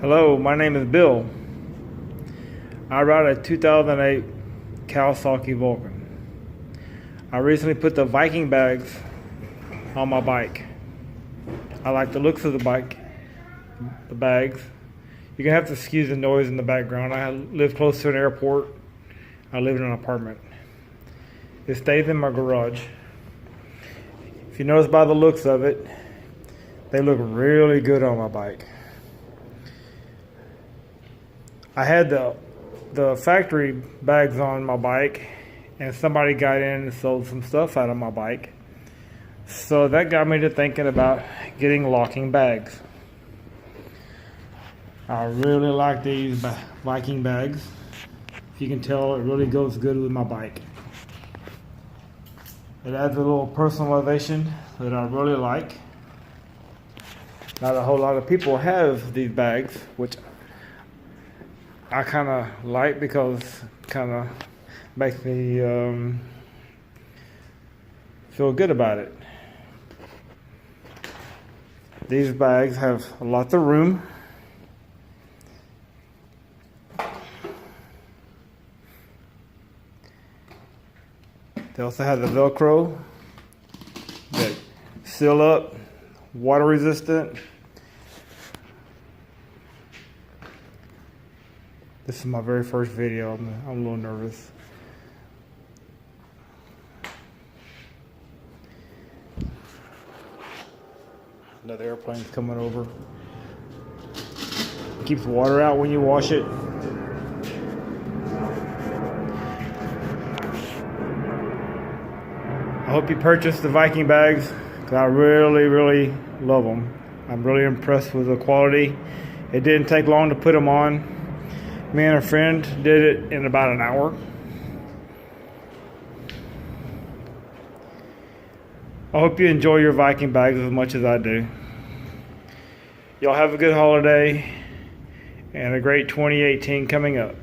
Hello, my name is Bill. I ride a 2008 Kawasaki Vulcan. I recently put the Viking bags on my bike. I like the looks of the bags. You're gonna have to excuse the noise in the background. I live close to an airport. I live in an apartment. It stays in my garage. If you notice by the looks of it, they look really good on my bike. I had the factory bags on my bike, and somebody got in and sold some stuff out of my bike. So that got me to thinking about getting locking bags. I really like these Viking bags. If you can tell, it really goes good with my bike. It adds a little personalization that I really like. Not a whole lot of people have these bags, which I kind of like because it kind of makes me feel good about it. These bags have lots of room. They also have the Velcro that seal up, water resistant. This is my very first video. I'm a little nervous. Another airplane's coming over. Keeps water out when you wash it. I hope you purchase the Viking bags because I really love them. I'm really impressed with the quality. It didn't take long to put them on. Me and a friend did it in about an hour. I hope you enjoy your Viking bags as much as I do. Y'all have a good holiday and a great 2018 coming up.